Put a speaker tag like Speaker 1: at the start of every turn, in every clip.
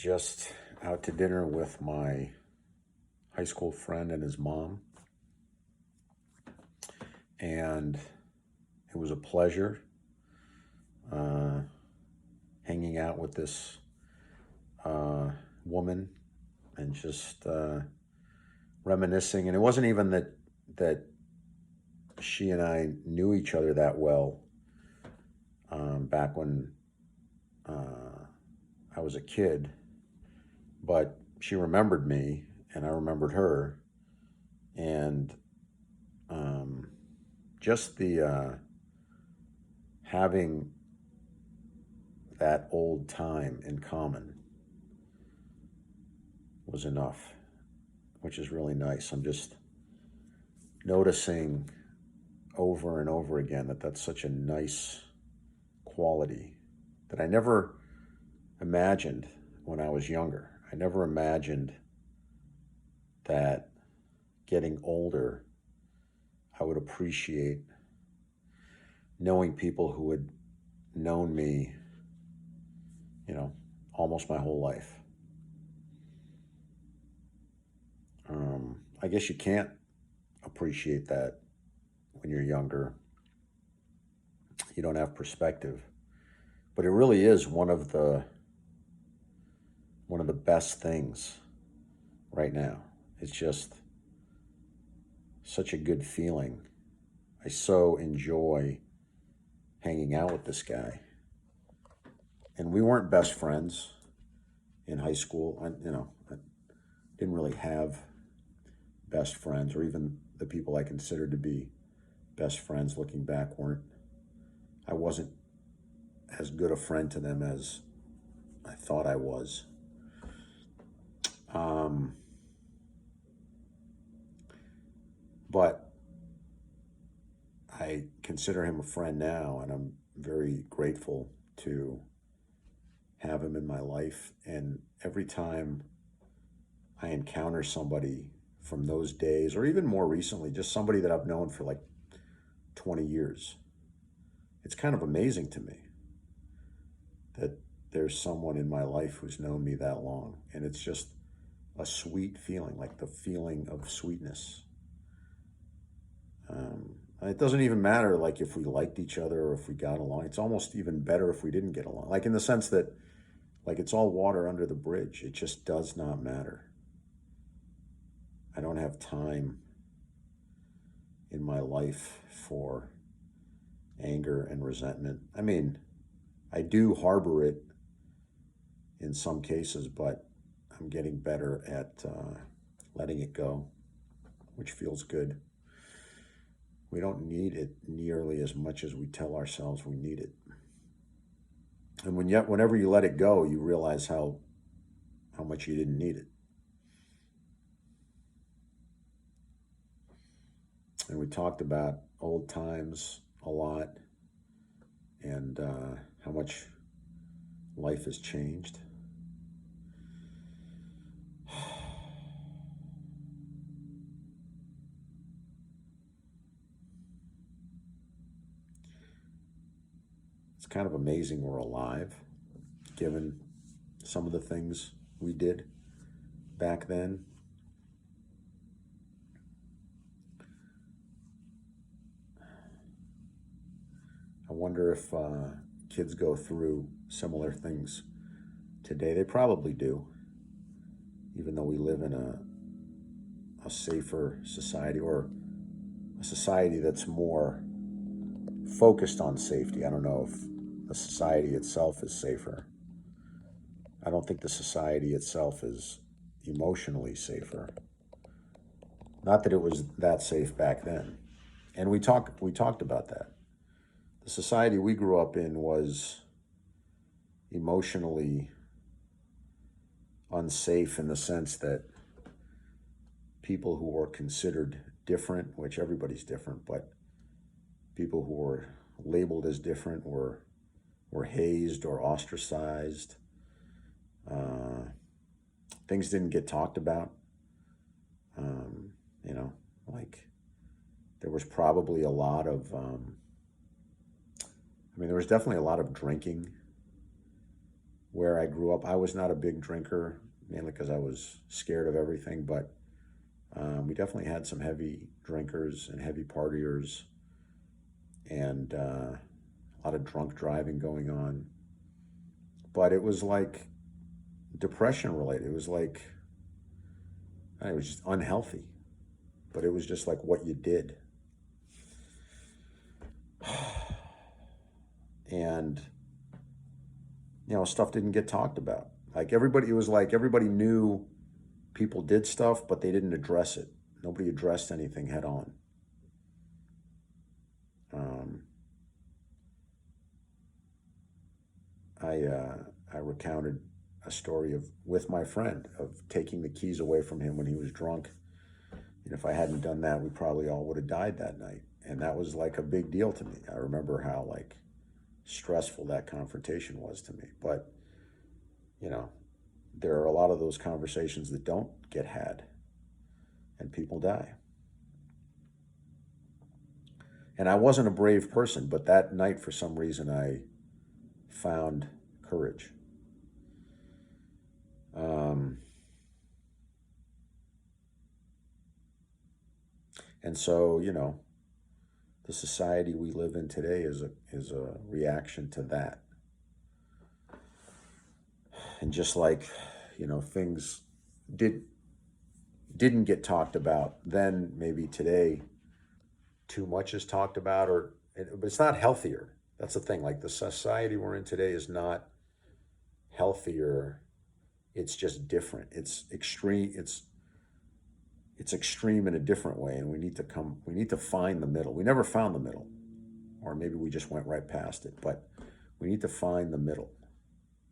Speaker 1: just out to dinner with my high school friend and his mom, and it was a pleasure hanging out with this woman and just reminiscing. And it wasn't even that she and I knew each other that well back when I was a kid, but she remembered me and I remembered her, and just the having that old time in common was enough, which is really nice. I'm just noticing over and over again that that's such a nice quality that I never imagined when I was younger. I never imagined that getting older, I would appreciate knowing people who had known me, almost my whole life. I guess you can't appreciate that when you're younger. You don't have perspective, but it really is one of the best things right now. It's just such a good feeling. I so enjoy hanging out with this guy. And we weren't best friends in high school. I didn't really have best friends, or even the people I considered to be best friends looking back I wasn't as good a friend to them as I thought I was. But I consider him a friend now, and I'm very grateful to have him in my life. And every time I encounter somebody from those days, or even more recently, just somebody that I've known for like 20 years, it's kind of amazing to me that there's someone in my life who's known me that long. And it's just a sweet feeling, like the feeling of sweetness. It doesn't even matter like if we liked each other or if we got along. It's almost even better if we didn't get along. Like in the sense that like it's all water under the bridge. It just does not matter. I don't have time in my life for anger and resentment. I mean, I do harbor it in some cases, but I'm getting better at letting it go, which feels good. We don't need it nearly as much as we tell ourselves we need it. And whenever you let it go, you realize how much you didn't need it. And we talked about old times a lot, and how much life has changed. It's kind of amazing we're alive, given some of the things we did back then. I wonder if kids go through similar things today. They probably do, even though we live in a safer society, or a society that's more focused on safety. I don't know if the society itself is safer. I don't think the society itself is emotionally safer. Not that it was that safe back then. And we talked about that. The society we grew up in was emotionally unsafe in the sense that people who were considered different, which everybody's different, but people who were labeled as different were hazed or ostracized. Things didn't get talked about. Like there was probably a lot of, there was definitely a lot of drinking where I grew up, I was not a big drinker, mainly because I was scared of everything, but we definitely had some heavy drinkers and heavy partiers, and a lot of drunk driving going on. But it was like depression related. It was like, it was just unhealthy, but it was just like what you did. And, stuff didn't get talked about. Like everybody, it was like everybody knew people did stuff, but they didn't address it. Nobody addressed anything head on. Um, I recounted a story of with my friend of taking the keys away from him when he was drunk. And if I hadn't done that, we probably all would have died that night. And that was like a big deal to me. I remember how like stressful that confrontation was to me. But, you know, there are a lot of those conversations that don't get had and people die. And I wasn't a brave person, but that night, for some reason, I found courage. Um, and so, the society we live in today is a reaction to that. And just like, things didn't get talked about then, maybe today too much is talked about, but it's not healthier. That's the thing. Like the society we're in today is not healthier. It's just different. It's extreme. It's extreme in a different way, and we need to find the middle. We never found the middle, or maybe we just went right past it, but we need to find the middle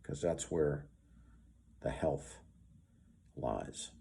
Speaker 1: because that's where the health lies.